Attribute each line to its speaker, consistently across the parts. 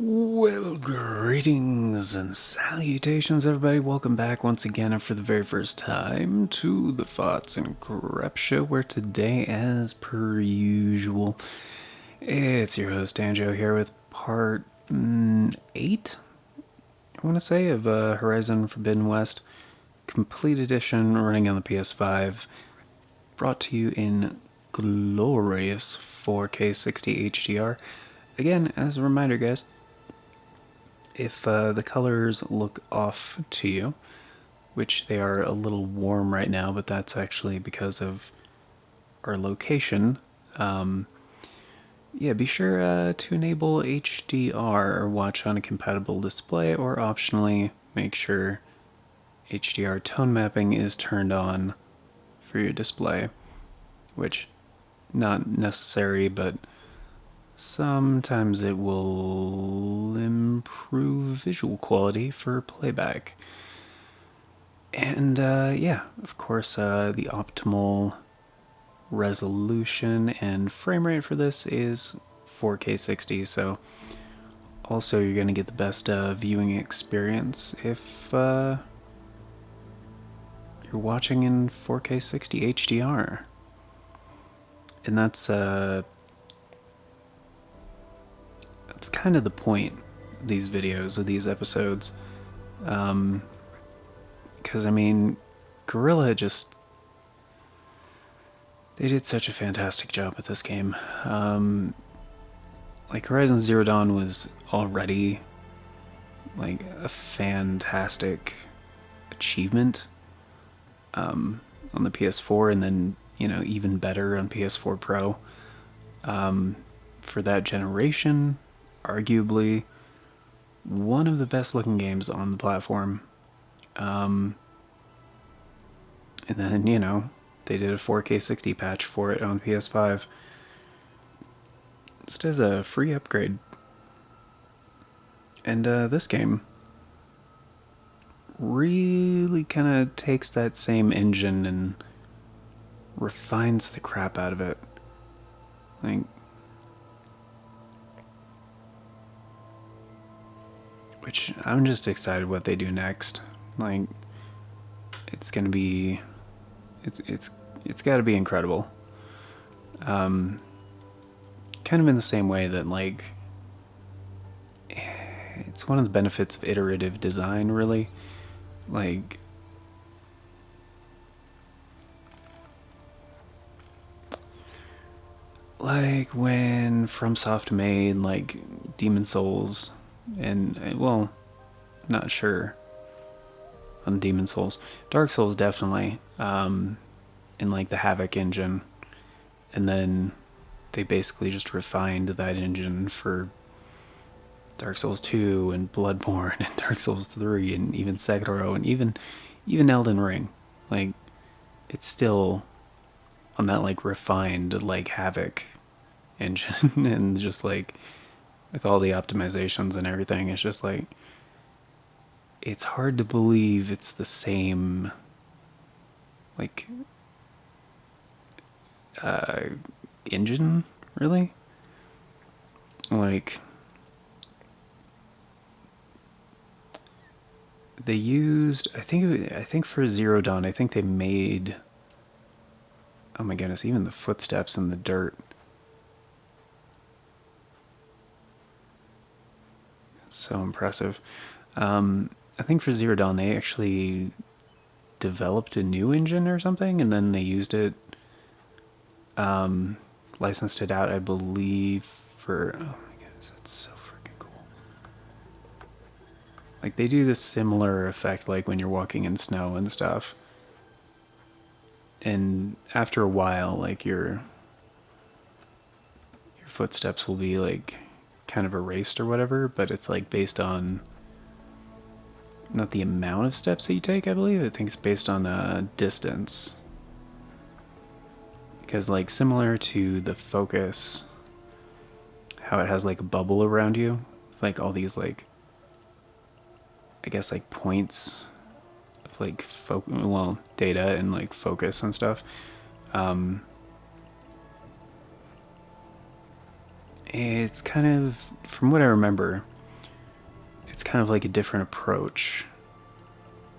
Speaker 1: Well, greetings and salutations, everybody. Welcome back once again, and for the very first time, to the Thoughts and Crep Show, where today, as per usual, it's your host, Anjo, here with part 8, I want to say, of Horizon Forbidden West, Complete Edition, running on the PS5, brought to you in glorious 4K 60 HDR. Again, as a reminder, guys, if the colors look off to you, which they are a little warm right now, but that's actually because of our location, yeah, be sure to enable HDR or watch on a compatible display, or optionally make sure HDR tone mapping is turned on for your display, which not necessary, but sometimes it will improve visual quality for playback. And yeah, of course, the optimal resolution and frame rate for this is 4K 60. So also you're going to get the best viewing experience if you're watching in 4K 60 HDR. And that's kind of the point of these videos, of these episodes. Because I mean, Gorilla just, they did such a fantastic job with this game. Like Horizon Zero Dawn was already like a fantastic achievement on the PS4, and then even better on PS4 Pro. For that generation, arguably one of the best looking games on the platform. And then they did a 4K 60 patch for it on PS5, just as a free upgrade. And this game really kind of takes that same engine and refines the crap out of it. Like, which I'm just excited what they do next. Like, it's gonna be, it's got to be incredible. Kind of in the same way that like, it's one of the benefits of iterative design, really. Like when FromSoft made like Demon Souls, and well, not sure on Demon Souls, Dark Souls definitely, in like the Havoc engine, and then they basically just refined that engine for Dark Souls 2 and Bloodborne and Dark Souls 3 and even Sekiro and even Elden Ring. Like, it's still on that like refined like Havoc engine and just like with all the optimizations and everything, it's just like it's hard to believe it's the same like uh engine, really. Like, they used, I think for Zero Dawn, I think they made, oh my goodness, even the footsteps in the dirt. It's so impressive. I think for Zero Dawn they actually developed a new engine or something, and then they used it, um, licensed it out, I believe, for, oh my goodness, that's so freaking cool. Like, they do this similar effect, like when you're walking in snow and stuff. And after a while, like your footsteps will be like kind of erased or whatever, but it's like based on not the amount of steps that you take, I believe. I think it's based on distance. Because like similar to the focus, how it has like a bubble around you, like all these like, I guess like points of like data and like focus and stuff. Um, it's kind of, from what I remember, it's kind of like a different approach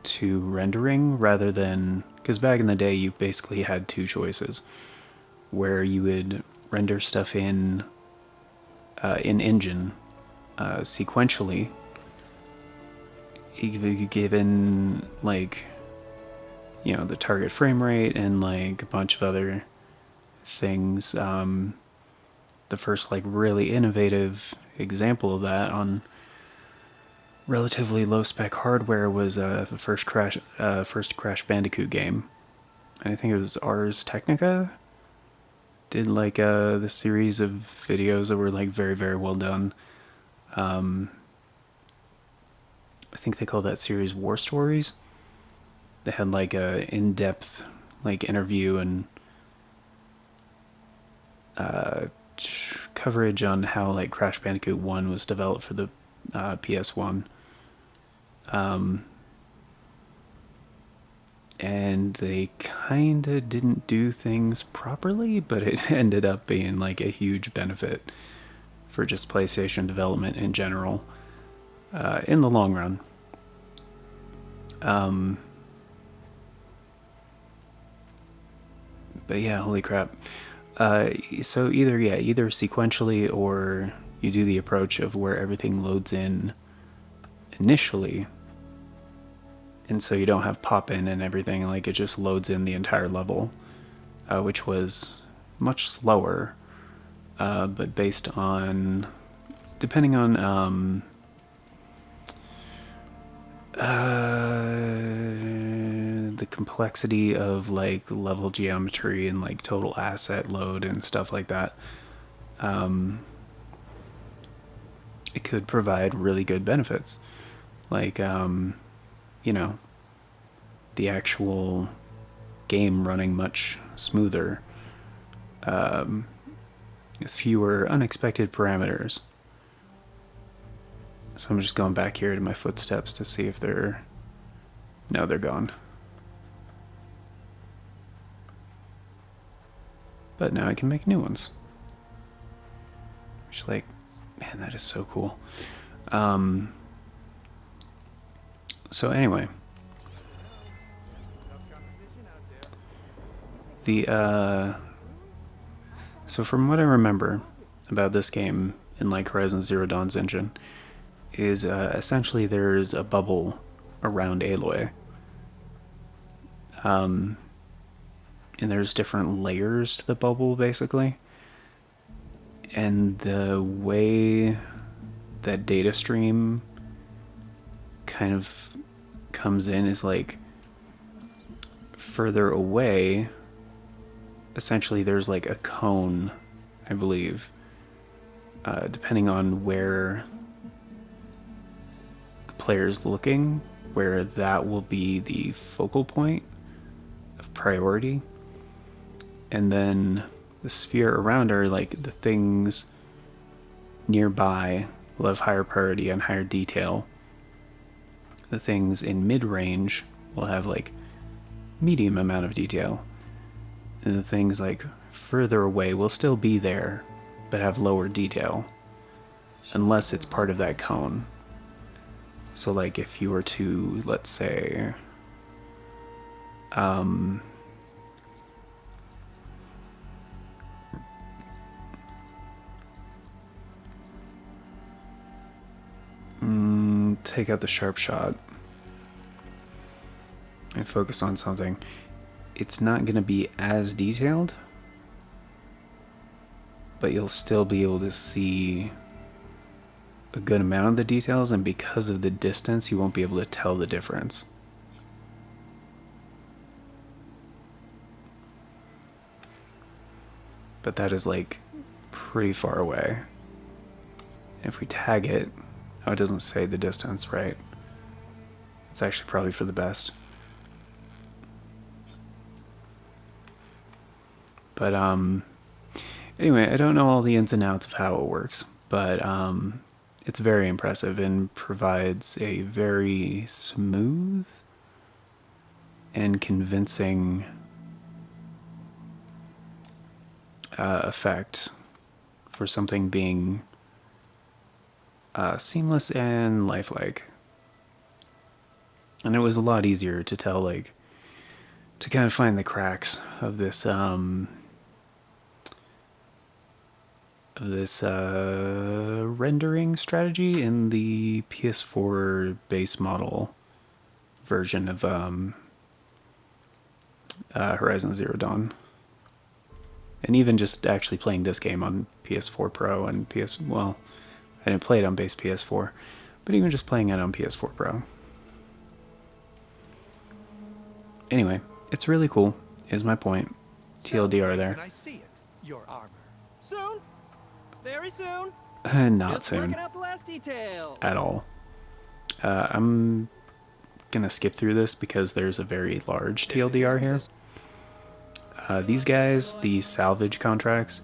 Speaker 1: to rendering rather than, because back in the day you basically had two choices where you would render stuff in engine sequentially, given like the target frame rate and like a bunch of other things. The first like really innovative example of that on relatively low spec hardware was the first Crash Bandicoot game. I think it was Ars Technica did like the series of videos that were like very, very well done. I think they call that series War Stories. They had like a in-depth like interview and uh, coverage on how like Crash Bandicoot 1 was developed for the PS1. And they kind of didn't do things properly, but it ended up being like a huge benefit for just PlayStation development in general in the long run. But yeah, holy crap. So either sequentially or you do the approach of where everything loads in initially, and so you don't have pop-in and everything, like it just loads in the entire level, which was much slower, but based on, depending on the complexity of like level geometry and like total asset load and stuff like that, it could provide really good benefits. Like, the actual game running much smoother, with fewer unexpected parameters. So I'm just going back here to my footsteps to see if they're... No, they're gone. But now I can make new ones. Which, like, man, that is so cool. So anyway, so from what I remember about this game in like Horizon Zero Dawn's engine is essentially there's a bubble around Aloy, and there's different layers to the bubble basically, and the way that data stream kind of comes in is like further away. Essentially there's like a cone, I believe, depending on where the player's looking, where that will be the focal point of priority. And then the sphere around are like the things nearby will have higher priority and higher detail. The things in mid-range will have like medium amount of detail. And the things like further away will still be there, but have lower detail, unless it's part of that cone. So like if you were to, let's say, take out the sharp shot and focus on something, it's not going to be as detailed, but you'll still be able to see a good amount of the details, and because of the distance you won't be able to tell the difference. But that is like pretty far away. And if we tag it, oh, it doesn't say the distance, right? It's actually probably for the best. But anyway, I don't know all the ins and outs of how it works, but it's very impressive and provides a very smooth and convincing effect for something being seamless and lifelike. And it was a lot easier to tell, like, to kind of find the cracks of this rendering strategy in the PS4 base model version of Horizon Zero Dawn. And even just actually playing this game on PS4 Pro and well, I didn't play it on base PS4, but even just playing it on PS4 Pro. Anyway, it's really cool, is my point.
Speaker 2: So,
Speaker 1: TLDR
Speaker 2: when
Speaker 1: there.
Speaker 2: can I see it? Your armor.
Speaker 3: Soon. Very soon.
Speaker 1: Not
Speaker 3: Just
Speaker 1: soon.
Speaker 3: working out the last details.
Speaker 1: At all. I'm gonna skip through this because there's a very large TLDR here. These guys, the salvage contracts,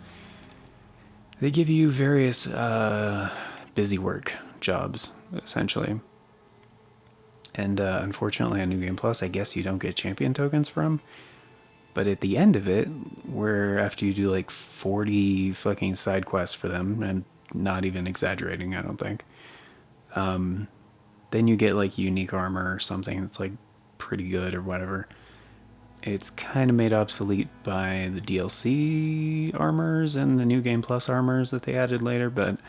Speaker 1: they give you various busy work jobs, essentially. And unfortunately on New Game Plus, I guess you don't get champion tokens from. But at the end of it, where after you do like 40 fucking side quests for them, and not even exaggerating, I don't think, then you get like unique armor or something that's like pretty good or whatever. It's kind of made obsolete by the DLC armors and the New Game Plus armors that they added later, but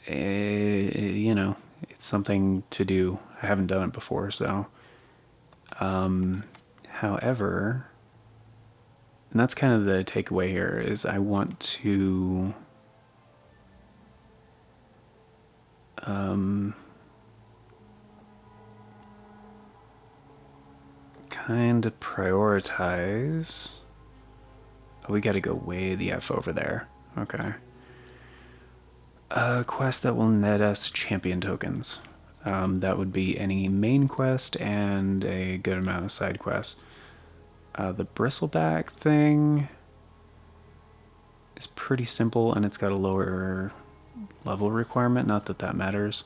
Speaker 1: you know, it's something to do. I haven't done it before, so. However, and that's kind of the takeaway here is I want to kind of prioritize. Oh, we got to go way the F over there. Okay. A quest that will net us champion tokens. That would be any main quest and a good amount of side quests. The bristleback thing is pretty simple and it's got a lower level requirement, not that that matters.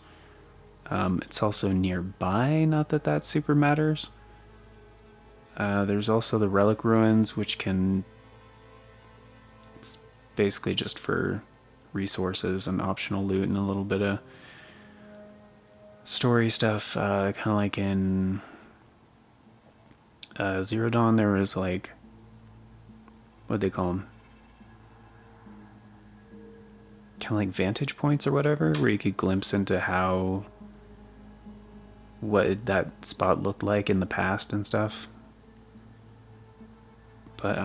Speaker 1: It's also nearby, not that that super matters. There's also the relic ruins, which can, it's basically just for resources and optional loot and a little bit of story stuff, kind of like in Zero Dawn. There was like, what they call them, kind of like vantage points or whatever, where you could glimpse into how what that spot looked like in the past and stuff. But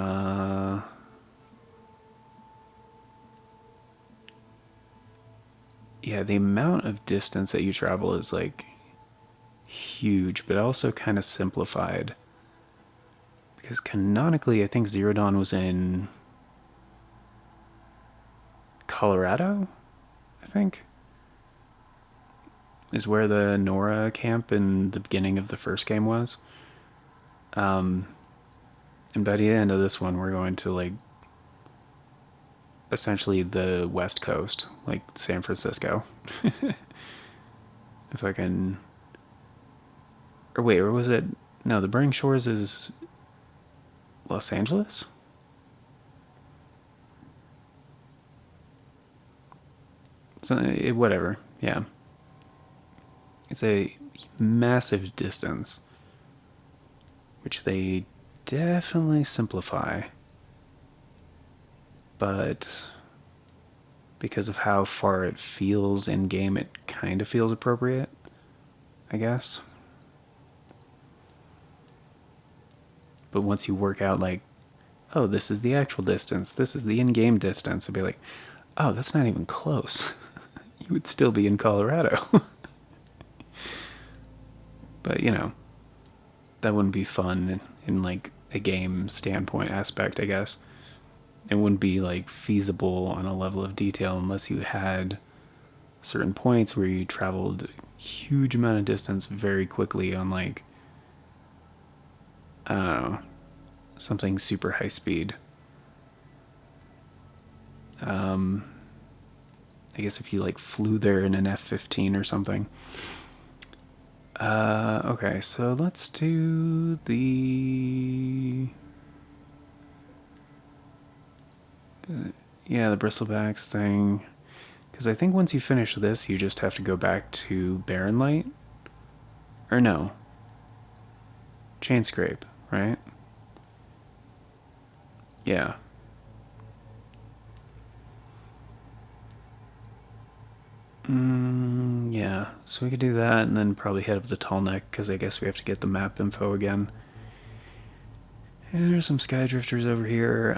Speaker 1: yeah, the amount of distance that you travel is like huge, but also kind of simplified. Because canonically, I think Zero Dawn was in Colorado, I think, is where the Nora camp in the beginning of the first game was. And by the end of this one, we're going to like essentially the West Coast, like San Francisco. If I can. Or wait, or was it? No, the Burning Shores is Los Angeles? So, whatever, yeah. It's a massive distance, which they definitely simplify. But because of how far it feels in game, it kind of feels appropriate, I guess. But once you work out, like, oh, this is the actual distance, this is the in game distance, it'd be like, oh, that's not even close. You would still be in Colorado. But, you know, that wouldn't be fun in like a game standpoint aspect, I guess. It wouldn't be like feasible on a level of detail unless you had certain points where you traveled a huge amount of distance very quickly on like I don't know, something super high speed. Um, I guess if you like flew there in an F-15 or something. Okay, so let's do the yeah, the bristlebacks thing, Because I think once you finish this, you just have to go back to Barren Light. Or no. Chain Scrape, right? Yeah. Yeah. So we could do that and then probably head up the Tall Neck, because I guess we have to get the map info again. And there's some Skydrifters over here.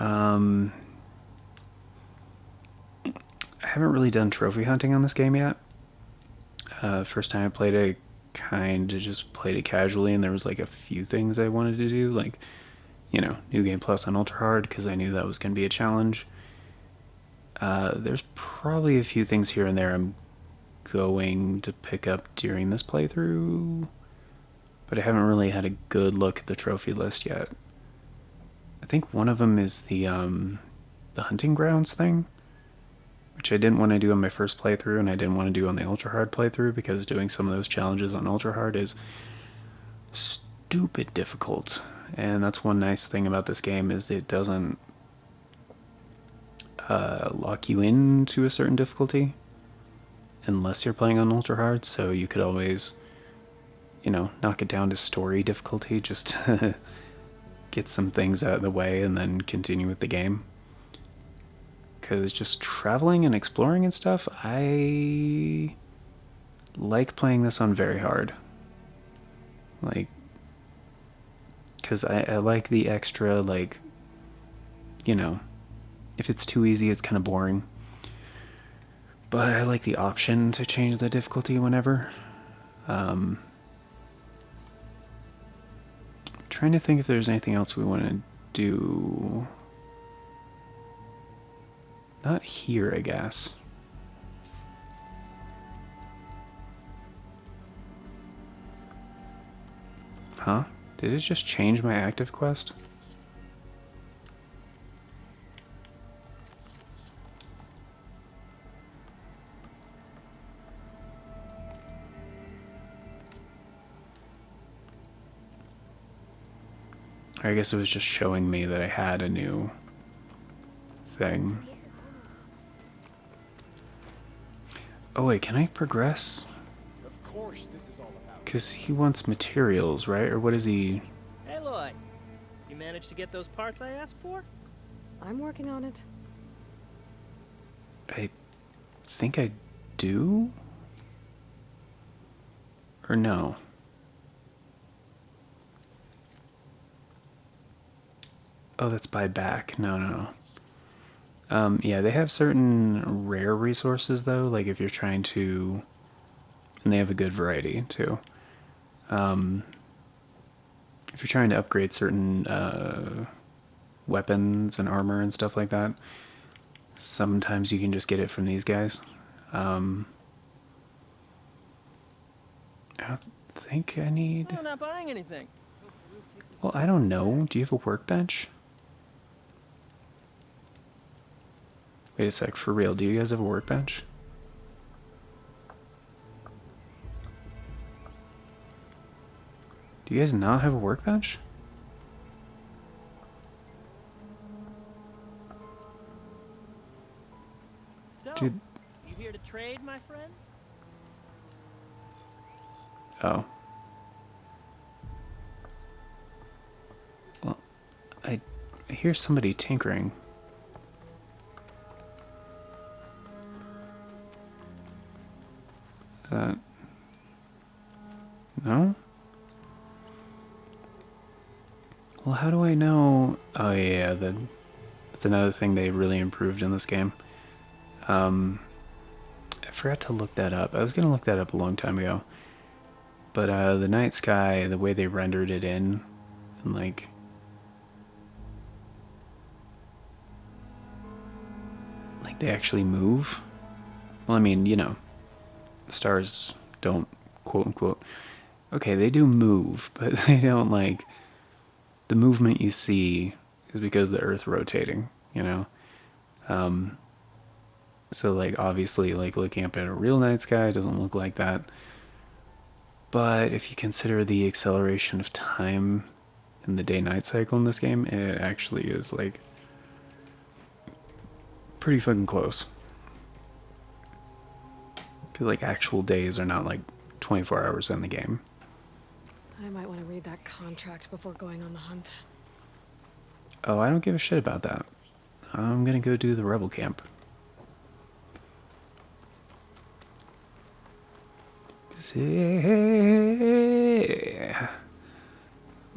Speaker 1: I haven't really done trophy hunting on this game yet. First time I played it, kind of just played it casually, and there was like a few things I wanted to do, like, you know, New Game Plus on Ultra Hard, because I knew that was going to be a challenge. There's probably a few things here and there I'm going to pick up during this playthrough, but I haven't really had a good look at the trophy list yet. I think one of them is the hunting grounds thing, which I didn't want to do on my first playthrough, and I didn't want to do on the Ultra Hard playthrough, because doing some of those challenges on Ultra Hard is stupid difficult. And that's one nice thing about this game, is it doesn't lock you into a certain difficulty unless you're playing on Ultra Hard, so you could always, you know, knock it down to story difficulty just to get some things out of the way and then continue with the game. Because just traveling and exploring and stuff, I like playing this on very hard. Like, because I like the extra, like, you know, if it's too easy, it's kind of boring. But I like the option to change the difficulty whenever. Trying to think if there's anything else we want to do. Not here, I guess. Huh? Did it just change my active quest? I guess it was just showing me that I had a new thing. Oh wait, can I progress?
Speaker 2: Of course this is all about.
Speaker 1: Because he wants materials, right? Or what is he?
Speaker 3: Aloy, you managed to get those parts I asked for?
Speaker 4: I'm working on it.
Speaker 1: I think I do? Or no? Oh, that's buy back. No. Yeah, they have certain rare resources, though, like if you're trying to... And they have a good variety, too. If you're trying to upgrade certain weapons and armor and stuff like that, sometimes you can just get it from these guys. I don't think I need...
Speaker 3: I'm not buying anything.
Speaker 1: Well, I don't know. Do you have a workbench? Wait a sec, for real, do you guys have a workbench? Do you guys not have a workbench?
Speaker 3: So,
Speaker 1: Dude.
Speaker 3: you here to trade, my friend?
Speaker 1: Oh. Well, I hear somebody tinkering. Is that... No? Well, how do I know... Oh yeah, that's another thing they really improved in this game. I forgot to look that up. I was gonna look that up a long time ago. But the night sky, the way they rendered it in, and like... Like they actually move. Well, I mean, you know, stars don't, quote unquote. Okay, they do move, but they don't, like... The movement you see is because the Earth rotating, you know? So, like, obviously, like, looking up at a real night sky, it doesn't look like that. But if you consider the acceleration of time in the day-night cycle in this game, it actually is, like, pretty fucking close. Because, like, actual days are not, like, 24 hours in the game.
Speaker 4: I might want to read that contract before going on the hunt.
Speaker 1: Oh, I don't give a shit about that. I'm gonna go do the rebel camp. Say, I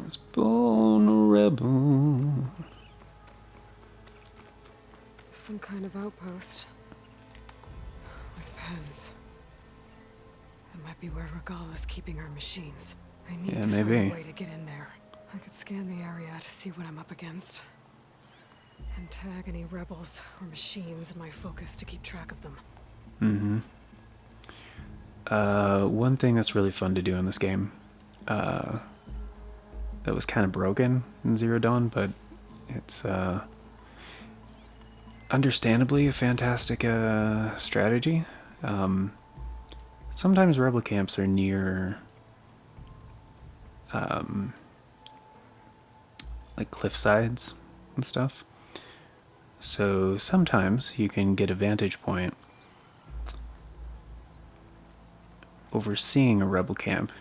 Speaker 1: was born a rebel.
Speaker 4: Some kind of outpost. With pens. That might be where Regala's keeping her machines. I need to find a way to get in there. I could scan the area to see what I'm up against. And tag any rebels or machines in my focus to keep track of them.
Speaker 1: One thing that's really fun to do in this game, that was kind of broken in Zero Dawn, but it's understandably a fantastic strategy. Sometimes rebel camps are near like cliff sides and stuff. So sometimes you can get a vantage point overseeing a rebel camp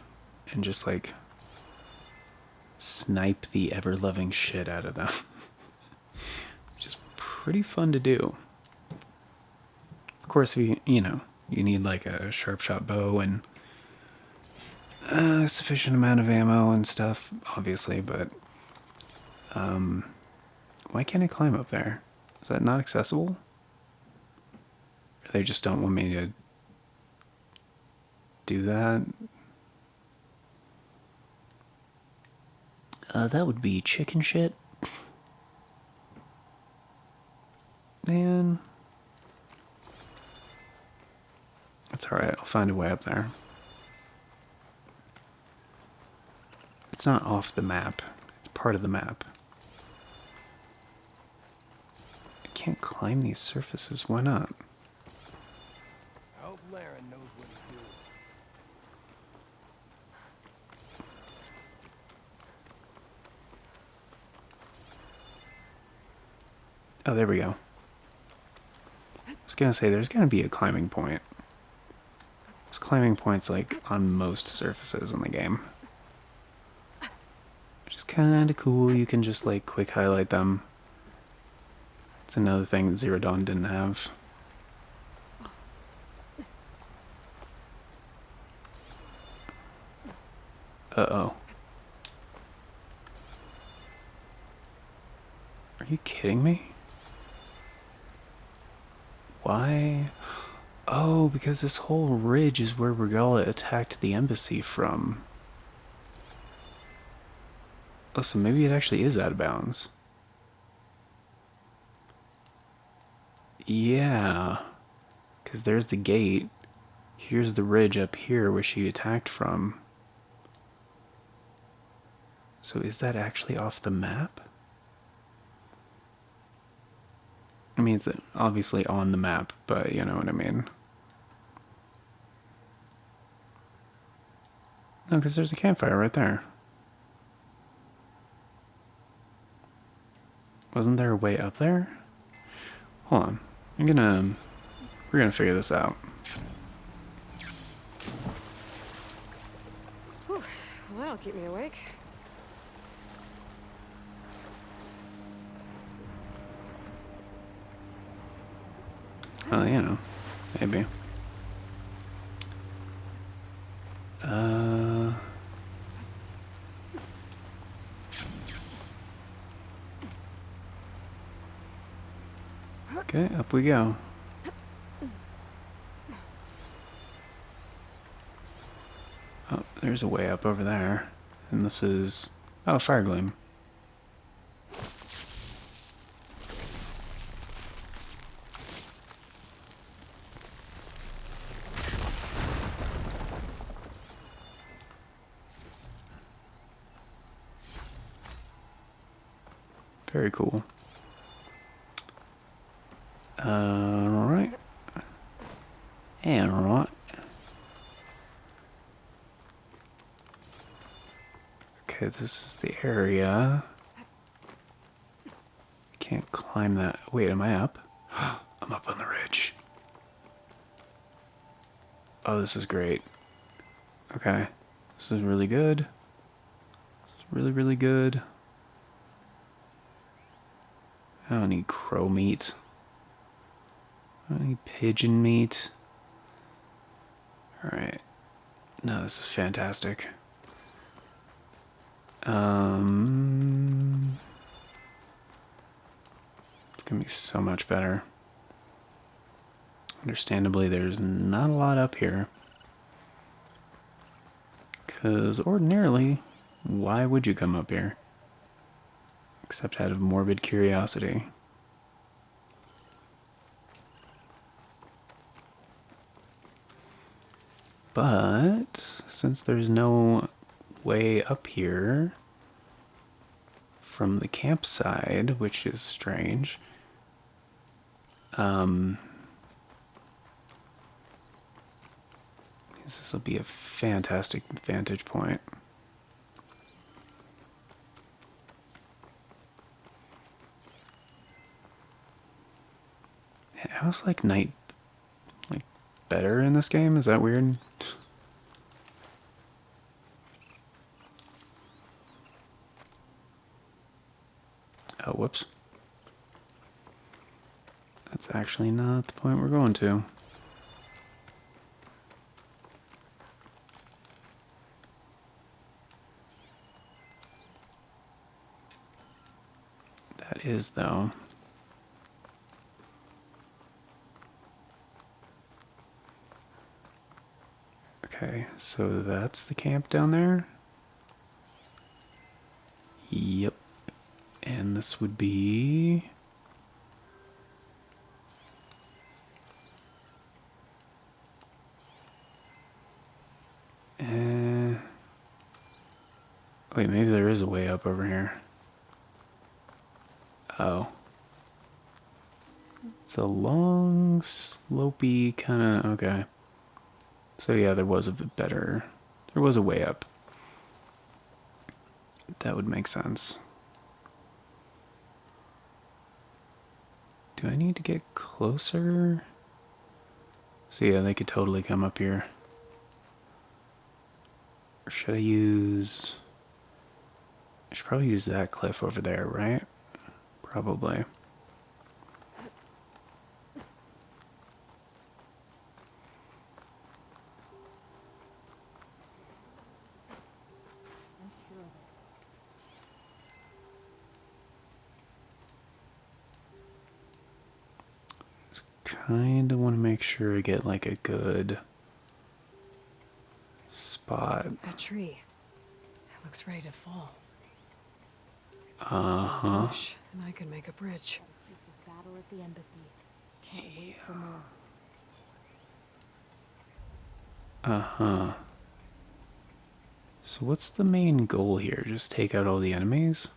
Speaker 1: and just like snipe the ever-loving shit out of them. Which is pretty fun to do. Of course, you need like a sharp shot bow and a sufficient amount of ammo and stuff, obviously, but why can't I climb up there? Is that not accessible? Or they just don't want me to do that? That would be chicken shit. Man. That's alright, I'll find a way up there. It's not off the map. It's part of the map. I can't climb these surfaces. Why not?
Speaker 2: I hope Laren knows what he's doing.
Speaker 1: Oh, there we go. I was gonna say, there's gonna be a climbing point. There's climbing points, like, on most surfaces in the game. Which is kinda cool. You can just, like, quick highlight them. It's another thing that Zero Dawn didn't have. Uh-oh. Are you kidding me? Why? Oh, because this whole ridge is where Regala attacked the embassy from. Oh, so maybe it actually is out of bounds. Yeah. Because there's the gate. Here's the ridge up here where she attacked from. So is that actually off the map? I mean, it's obviously on the map, but you know what I mean. No, because there's a campfire right there. Wasn't there a way up there? Hold on. We're gonna figure this out.
Speaker 4: Whew. Well, that'll keep me awake.
Speaker 1: Well, you know, maybe. Okay, up we go. Oh, there's a way up over there. And this is... Oh, Fire Gleam. Very cool. Alright. And right. Okay, this is the area. Can't climb that. Wait, am I up? I'm up on the ridge. Oh, this is great. Okay. This is really good. This is really, really good. I don't need crow meat. I don't need pigeon meat. Alright. No, this is fantastic. It's gonna be so much better. Understandably, there's not a lot up here. Because ordinarily, why would you come up here? Except out of morbid curiosity. But, since there's no way up here from the campsite, which is strange, this will be a fantastic vantage point. How's like night like better in this game? Is that weird? Oh, whoops. That's actually not the point we're going to. That is, though. Okay, so that's the camp down there? Yep. And this would be... Wait, maybe there is a way up over here. Oh. It's a long, slopey kind of... Okay. So yeah, there was a bit better... There was a way up. That would make sense. Do I need to get closer? So yeah, they could totally come up here. Or should I use... I should probably use that cliff over there, right? Probably. Just kind of want to make sure I get like a good spot.
Speaker 4: That tree. It looks ready to fall.
Speaker 1: Uh-huh.
Speaker 4: Bush, and I can make a bridge.
Speaker 5: A taste of battle at the embassy. Can't wait for more.
Speaker 1: Uh-huh. So what's the main goal here? Just take out all the enemies?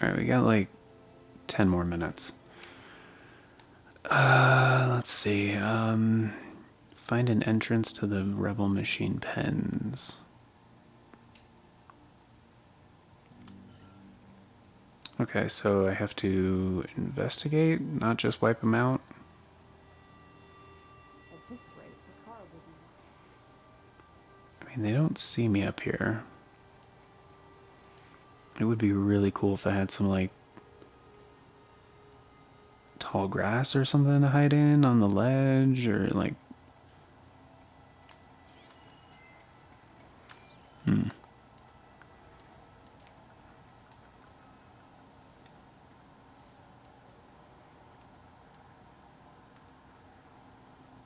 Speaker 1: Alright, we got like 10 more minutes. Let's see. Find an entrance to the rebel machine pens. Okay, so I have to investigate, not just wipe them out.
Speaker 5: At this rate, the car will be...
Speaker 1: I mean, they don't see me up here. It would be really cool if I had some, like, tall grass or something to hide in on the ledge, or, like...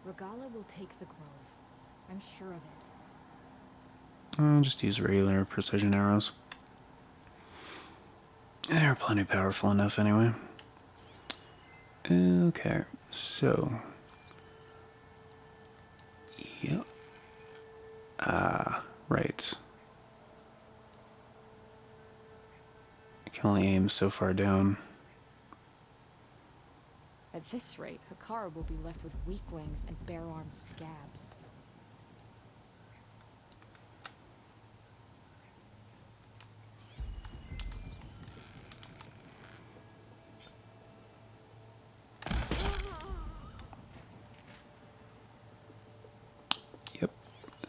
Speaker 5: Regala will take the grove. I'm sure of it.
Speaker 1: I'll just use regular precision arrows. They're plenty powerful enough anyway. Okay, so... Yep. Right. I can only aim so far down.
Speaker 5: At this rate, Hakara will be left with weaklings and bare-armed scabs.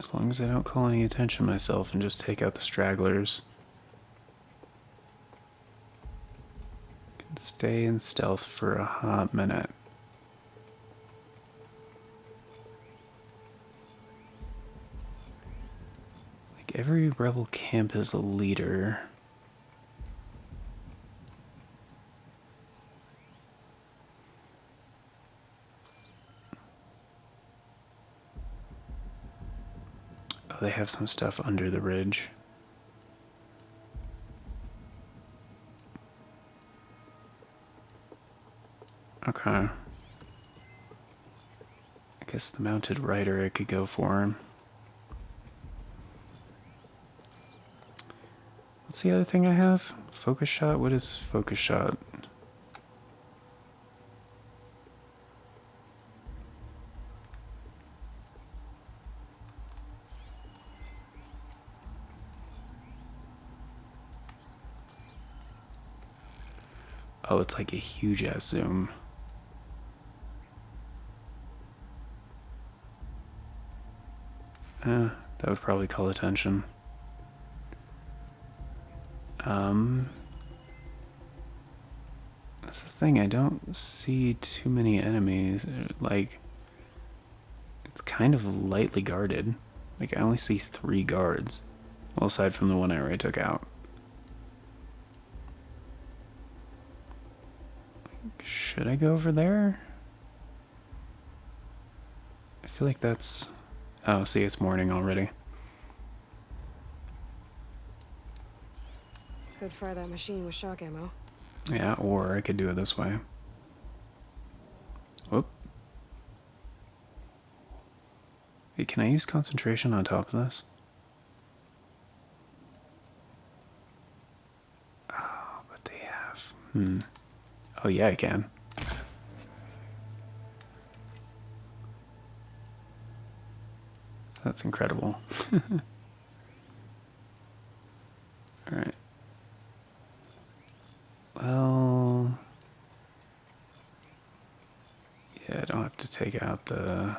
Speaker 1: As long as I don't call any attention myself and just take out the stragglers. Can stay in stealth for a hot minute. Like every rebel camp has a leader. Oh, they have some stuff under the ridge. Okay. I guess the mounted rider I could go for him. What's the other thing I have? Focus shot? What is focus shot? Oh, it's like a huge ass zoom. That would probably call attention. That's the thing, I don't see too many enemies. Like, it's kind of lightly guarded. Like, I only see 3 guards. Well, aside from the one I already took out. Should I go over there? I feel like that's... Oh, see, it's morning already.
Speaker 4: Could fry that machine with shock ammo.
Speaker 1: Yeah, or I could do it this way. Whoop. Hey, can I use concentration on top of this? Oh, but they have... Oh, yeah, I can. That's incredible. Alright. Well... Yeah, I don't have to take out the...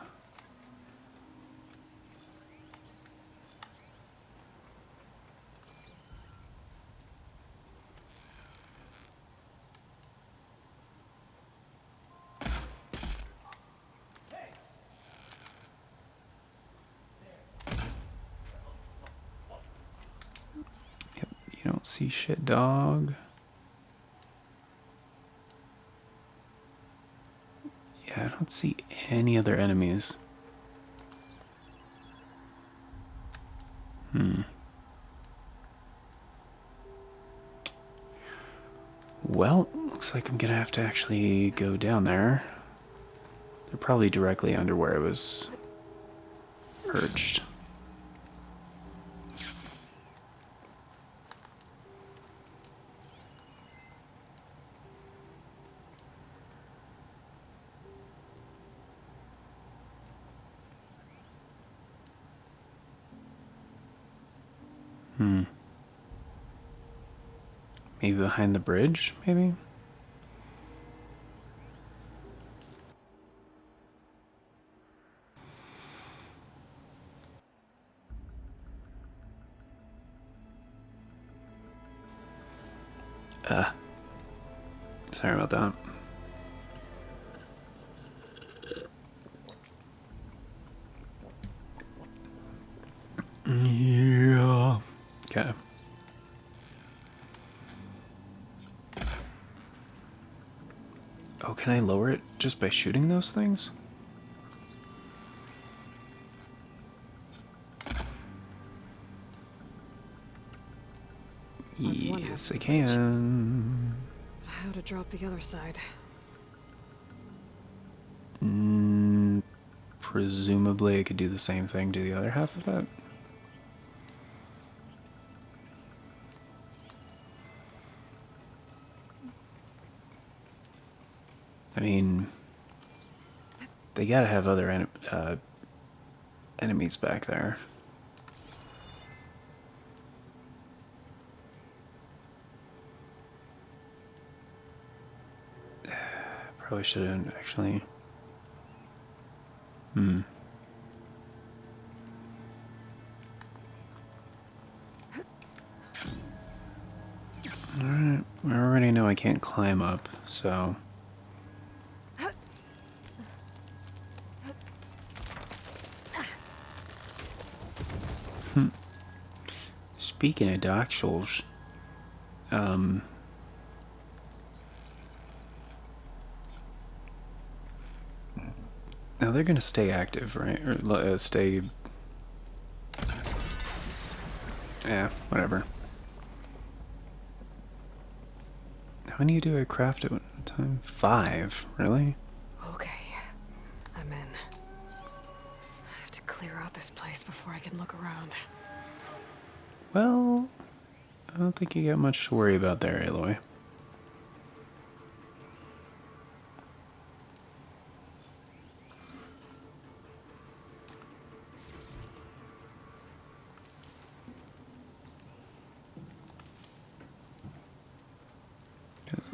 Speaker 1: Yep, you don't see shit, dog. Yeah, I don't see any other enemies. Well, looks like I'm gonna have to actually go down there. They're probably directly under where I was perched. Maybe behind the bridge, maybe? Sorry about that. Yeah. Okay. Oh, can I lower it just by shooting those things?
Speaker 4: That's one half
Speaker 1: Yes,
Speaker 4: of
Speaker 1: I
Speaker 4: the bridge.
Speaker 1: can.
Speaker 4: How to drop the other side?
Speaker 1: Presumably I could do the same thing to the other half of it. I mean, they gotta have other enemies back there. Probably shouldn't actually. I can't climb up, so... Speaking of Dark Souls, now they're gonna stay active, right? Or stay... Yeah, whatever. How many do I craft at one time? 5, really?
Speaker 4: Okay, I'm in. I have to clear out this place before I can look around.
Speaker 1: Well, I don't think you got much to worry about there, Aloy.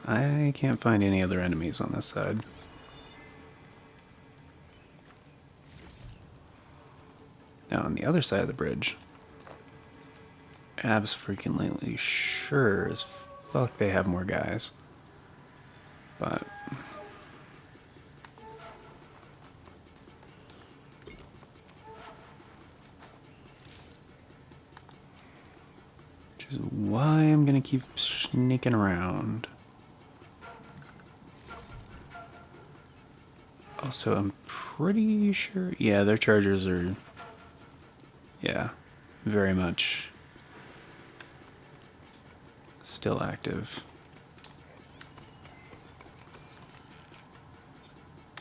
Speaker 1: I can't find any other enemies on this side. Now on the other side of the bridge, abso-freaking-lately sure as fuck they have more guys. But which is why I'm gonna keep sneaking around. Also, I'm pretty sure, yeah, their chargers are, yeah, very much still active.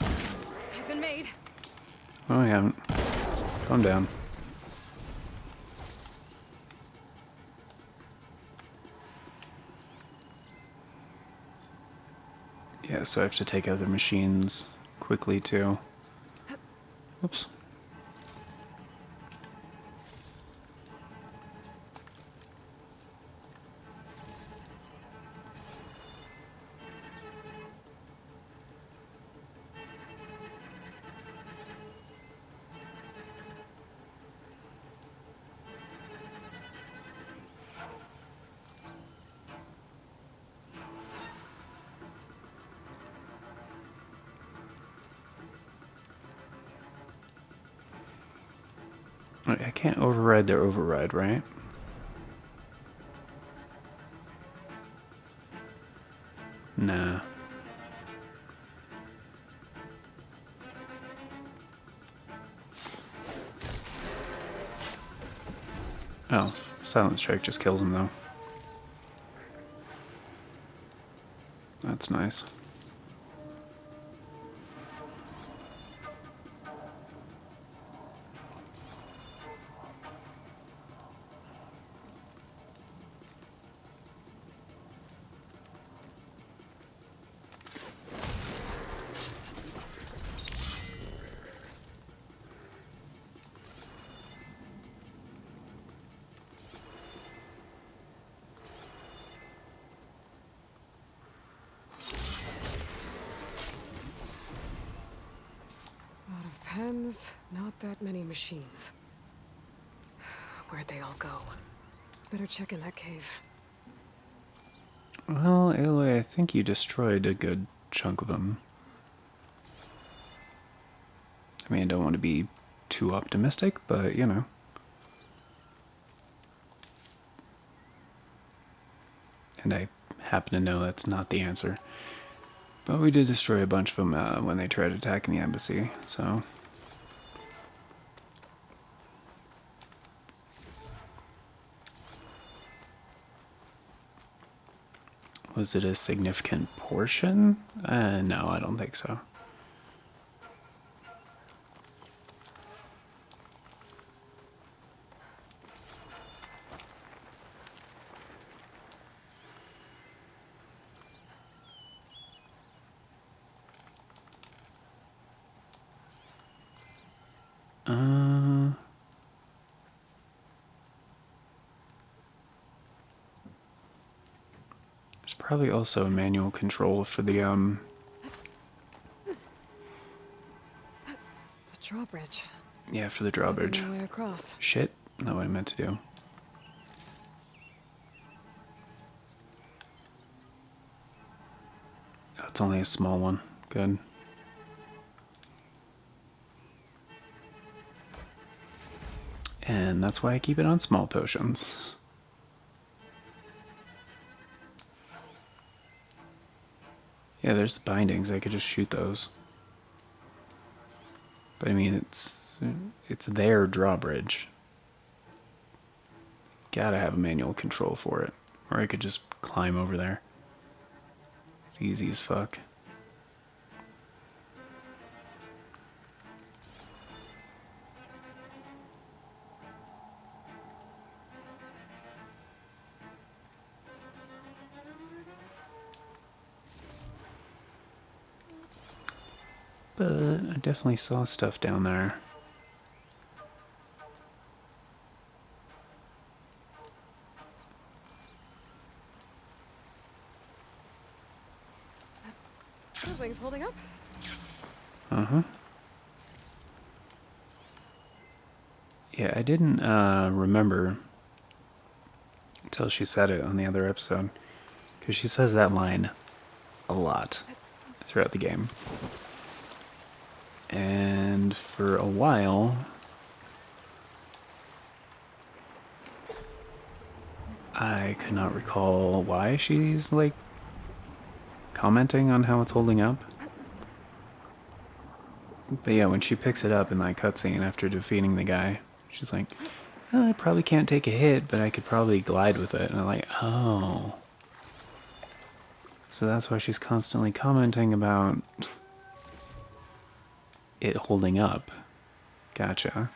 Speaker 4: I've been made.
Speaker 1: Oh, I haven't. Calm down. Yeah, so I have to take out the machines quickly too. Oops. I can't override their override, right? Nah. Oh, Silent Strike just kills him though. That's nice.
Speaker 4: Lot of pens, not that many machines. Where'd they all go? Better check in that cave.
Speaker 1: Well, Aloy, I think you destroyed a good chunk of them. I mean, I don't want to be too optimistic, but, you know. And I happen to know that's not the answer. But we did destroy a bunch of them when they tried attacking the embassy, so... Was it a significant portion? No, I don't think so. There's probably also a manual control for the,
Speaker 4: The drawbridge.
Speaker 1: yeah, for the
Speaker 4: Might be
Speaker 1: drawbridge.
Speaker 4: my way across.
Speaker 1: Shit, not what I meant to do. it's only a small one. Good. And that's why I keep it on small potions. Yeah, there's the bindings. I could just shoot those. But I mean, it's their drawbridge. Gotta have a manual control for it. Or I could just climb over there. It's easy as fuck. But I definitely saw stuff down there.
Speaker 4: Those things holding up?
Speaker 1: Uh-huh. Yeah, I didn't remember until she said it on the other episode. Because she says that line a lot throughout the game. And for a while, I could not recall why she's, like, commenting on how it's holding up. But yeah, when she picks it up in that cutscene after defeating the guy, she's like, oh, I probably can't take a hit, but I could probably glide with it. And I'm like, oh. So that's why she's constantly commenting about it holding up. Gotcha.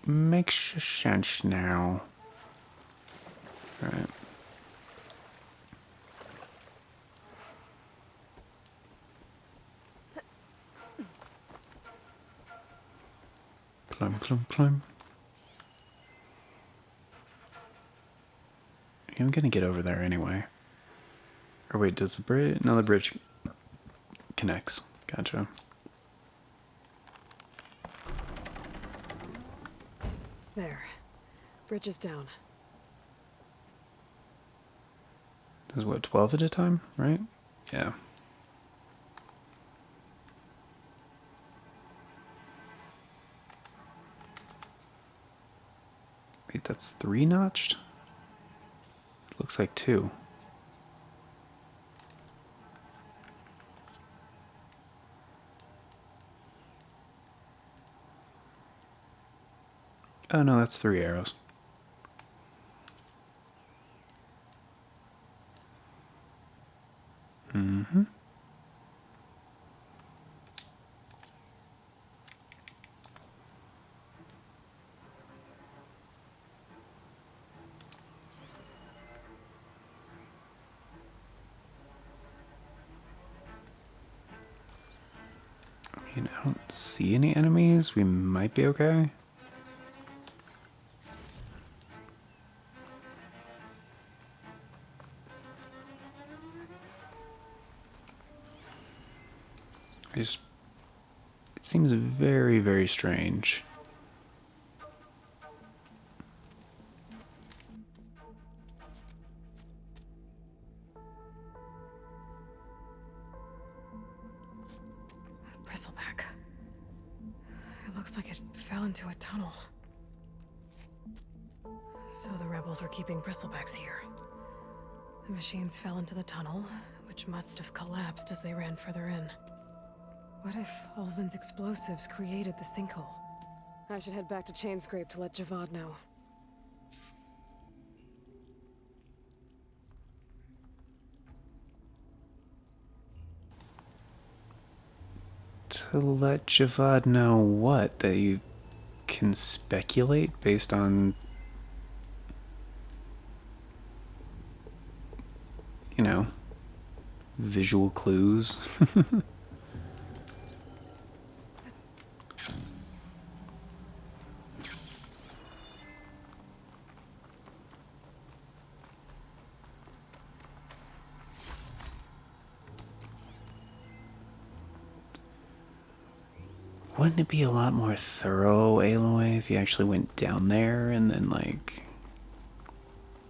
Speaker 1: Makes sense now. Alright. Climb, climb, climb. I'm gonna get over there anyway. Or wait, does the bridge? No, the bridge connects. Gotcha.
Speaker 4: There. Bridge is down.
Speaker 1: This is what, 12 at a time, right? Yeah. Wait, that's 3 notched? Looks like 2. Oh no, that's 3 arrows. Mm-hmm. I mean, I don't see any enemies. We might be okay. It seems very, very strange.
Speaker 4: Bristleback. It looks like it fell into a tunnel. So the rebels were keeping bristlebacks here. The machines fell into the tunnel, which must have collapsed as they ran further in. What if Ulvin's explosives created the sinkhole? I should head back to Chainscrape to let Javad know.
Speaker 1: To let Javad know what? That you can speculate based on, you know, visual clues. Wouldn't it be a lot more thorough, Aloy, if you actually went down there and then, like,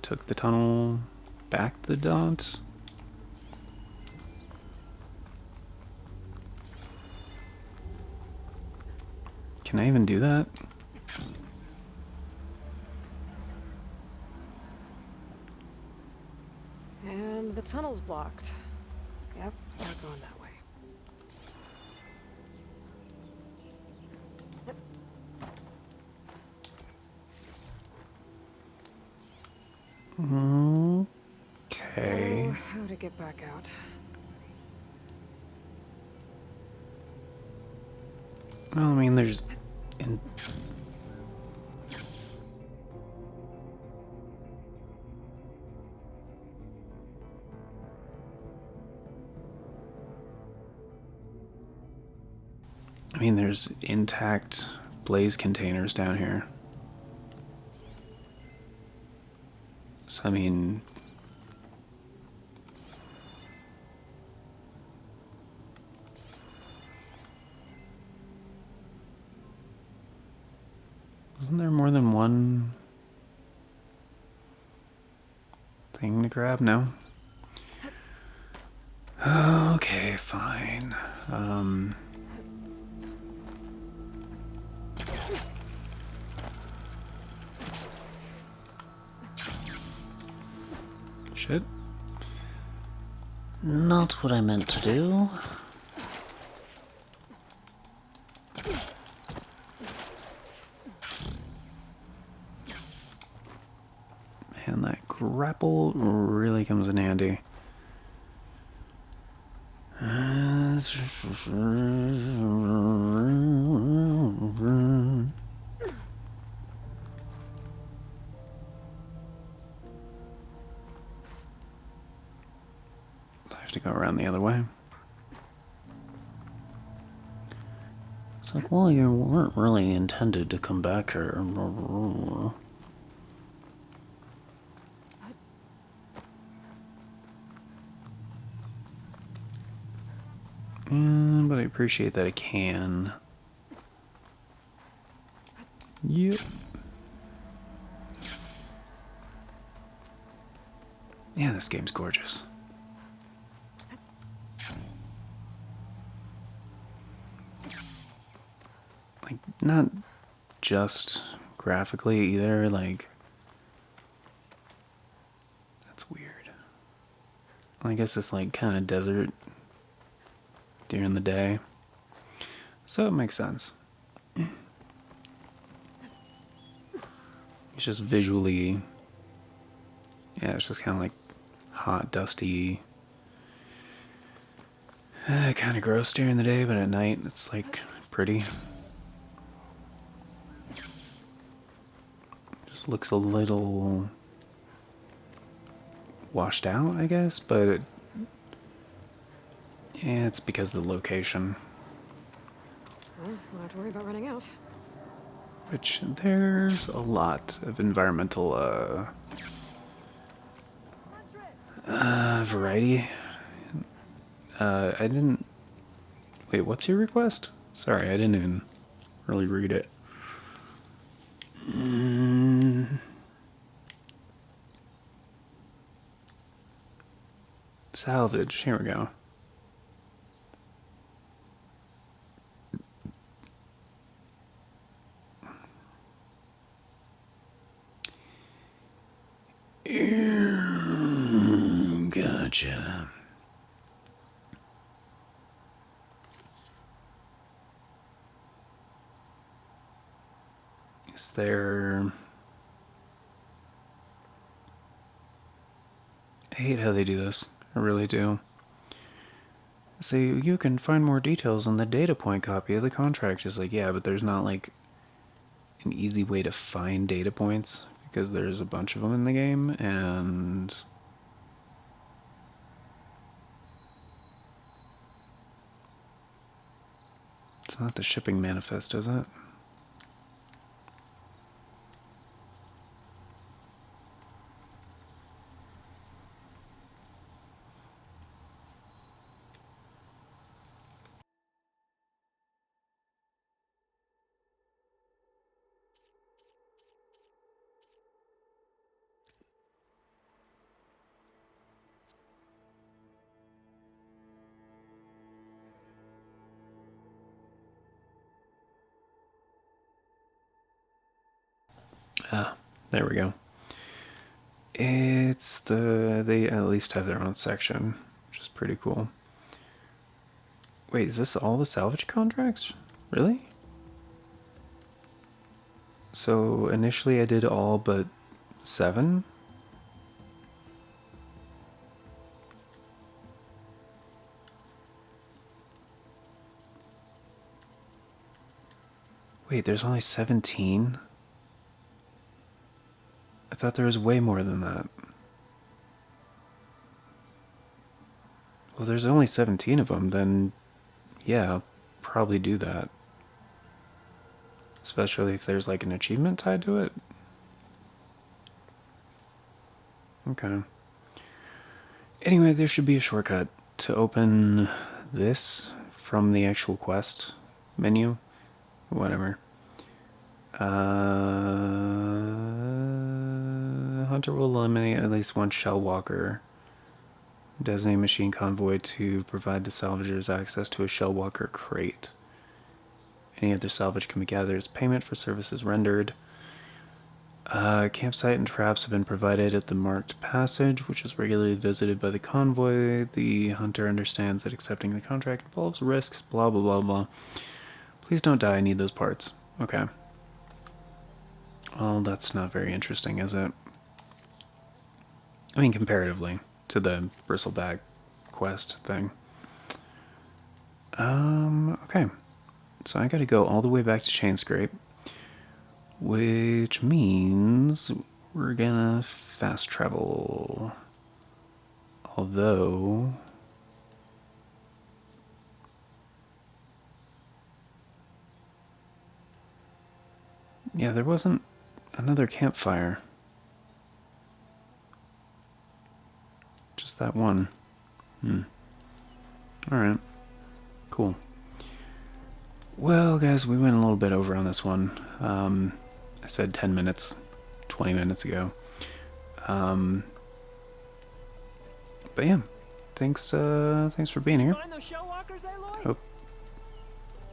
Speaker 1: took the tunnel back to the dots? Can I even do that?
Speaker 4: And the tunnel's blocked. Yep, we're going that way.
Speaker 1: Okay.
Speaker 4: Oh, how to get back out?
Speaker 1: Well, I mean, there's... In... I mean, there's intact blaze containers down here. So, I mean... Wasn't there more than one thing to grab? No? Okay, fine. Shit.
Speaker 6: Not what I meant to do.
Speaker 1: Man, that grapple really comes in handy. I have to go around the other way.
Speaker 6: It's like, well, you weren't really intended to come back here.
Speaker 1: But I appreciate that I can. Yep. Yeah, this game's gorgeous. Like, not just graphically either, like... That's weird. Well, I guess it's like kind of desert during the day. So it makes sense. It's just visually... Yeah, it's just kind of like hot, dusty... kind of gross during the day, but at night it's like pretty. Just looks a little washed out, I guess, but yeah, it's because of the location.
Speaker 4: Well, we'll have to worry about running out.
Speaker 1: Which there's a lot of environmental variety. I didn't... Wait, what's your request? Sorry, I didn't even really read it. Salvage, here we go. Gotcha. Is there... I hate how they do this. I really do. So you can find more details on the data point copy of the contract. It's like, yeah, but there's not like an easy way to find data points because there's a bunch of them in the game, and it's not the shipping manifest, is it? Ah, there we go. It's they at least have their own section, which is pretty cool. Wait, is this all the salvage contracts? Really? So initially I did all but 7? Wait, there's only 17? I thought there was way more than that. Well, there's only 17 of them, then yeah, I'll probably do that. Especially if there's like an achievement tied to it. Okay. Anyway, there should be a shortcut to open this from the actual quest menu. Whatever. Hunter will eliminate at least one shell walker. Designate machine convoy to provide the salvagers access to a shell walker crate. Any other salvage can be gathered as payment for services rendered. Campsite and traps have been provided at the marked passage, which is regularly visited by the convoy. The hunter understands that accepting the contract involves risks, blah blah blah blah. Please don't die, I need those parts. Okay. Well, that's not very interesting, is it? I mean, comparatively to the bristleback quest thing. Okay. So I gotta go all the way back to Chainscrape, which means we're gonna fast travel. Although... yeah, there wasn't another campfire. Just that one. Alright. Cool. Well, guys, we went a little bit over on this one. I said 10 minutes, 20 minutes ago. But yeah, thanks for being here.
Speaker 3: Find those shell walkers, Aloy?
Speaker 1: Oh,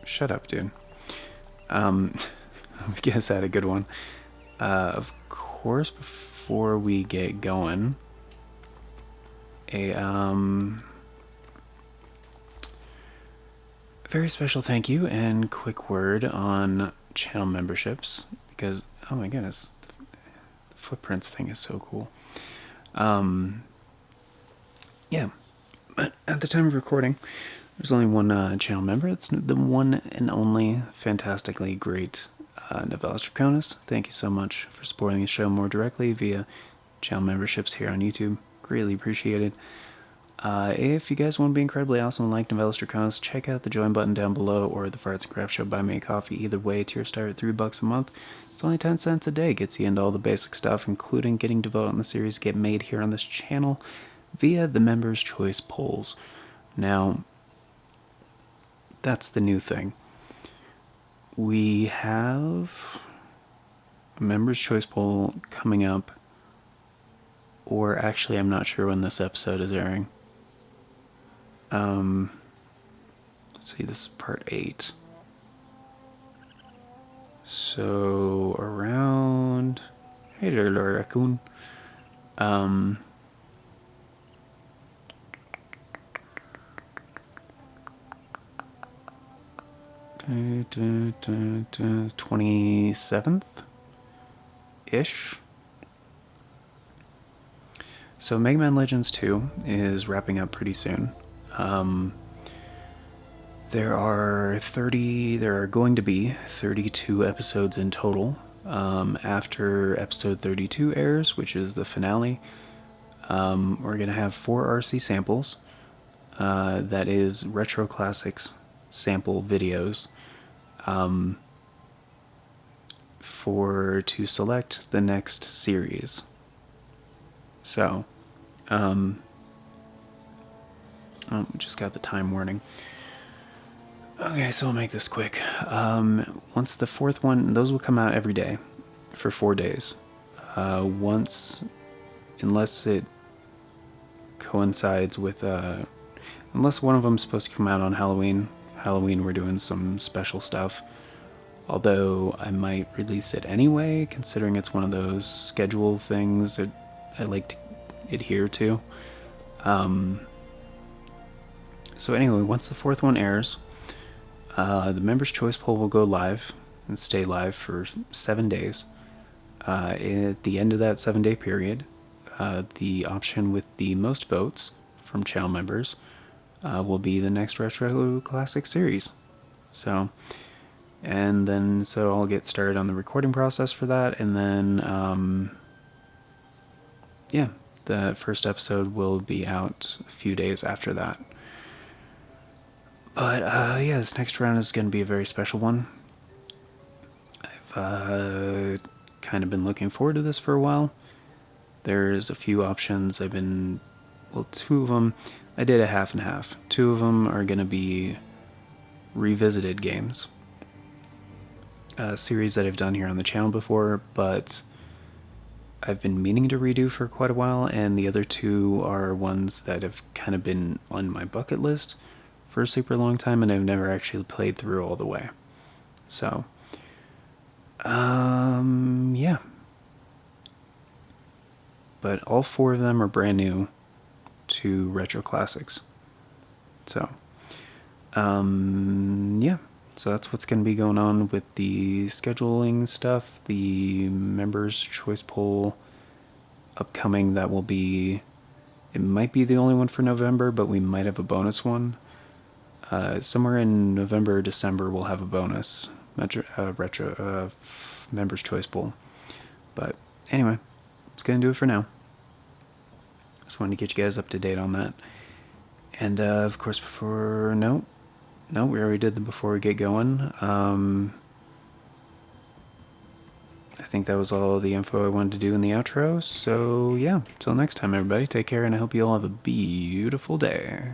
Speaker 1: shut up, dude. I guess I had a good one. Of course, before we get going, a very special thank you and quick word on channel memberships, because oh my goodness, the footprints thing is so cool. Yeah, but at the time of recording, there's only one channel member. It's the one and only fantastically great Novellis Draconis. Thank you so much for supporting the show more directly via channel memberships here on YouTube. Greatly appreciated. If you guys want to be incredibly awesome and like Novellis Draconis, check out the join button down below or the Farts and Craft Show Buy Me a Coffee. Either way, tier start at $3 a month. It's only 10 cents a day. Gets you into all the basic stuff, including getting to vote on the series get made here on this channel via the Members' Choice polls. Now, that's the new thing. We have a Members' Choice poll coming up, or actually, I'm not sure when this episode is airing. Let's see, this is part 8. So, around... hey there, Lord Raccoon. Um... 27th-ish. So Mega Man Legends 2 is wrapping up pretty soon. There are going to be 32 episodes in total. After episode 32 airs, which is the finale, we're going to have 4 RC samples. That is Retro Classics sample videos. To select the next series. So, just got the time warning. Okay, so I'll make this quick. Once the 4th one, those will come out every day for 4 days. Unless it coincides with, unless one of them is supposed to come out on Halloween. Halloween, we're doing some special stuff. although I might release it anyway, considering it's one of those schedule things that I like to adhere to. So anyway, once the fourth one airs, the Members' Choice Poll will go live and stay live for 7 days. At the end of that 7-day period, the option with the most votes from channel members will be the next Retro Classic series. So I'll get started on the recording process for that, and then yeah, the first episode will be out a few days after that. But yeah, this next round is going to be a very special one. I've kind of been looking forward to this for a while. There's a few options. Well, two of them, I did a half and half. Two of them are going to be revisited games. A series that I've done here on the channel before, but I've been meaning to redo for quite a while, and the other two are ones that have kind of been on my bucket list for a super long time, and I've never actually played through all the way. So, yeah. But all four of them are brand new to Retro Classics. So, yeah. So that's what's going to be going on with the scheduling stuff, the Members' Choice Poll upcoming. That will be, it might be the only one for November, but we might have a bonus one. Somewhere in November or December, we'll have a bonus Members' Choice Poll. But anyway, that's going to do it for now. Just wanted to get you guys up to date on that. And of course, no, we already did the before we get going. I think that was all the info I wanted to do in the outro. So yeah, till next time, everybody, take care, and I hope you all have a beautiful day.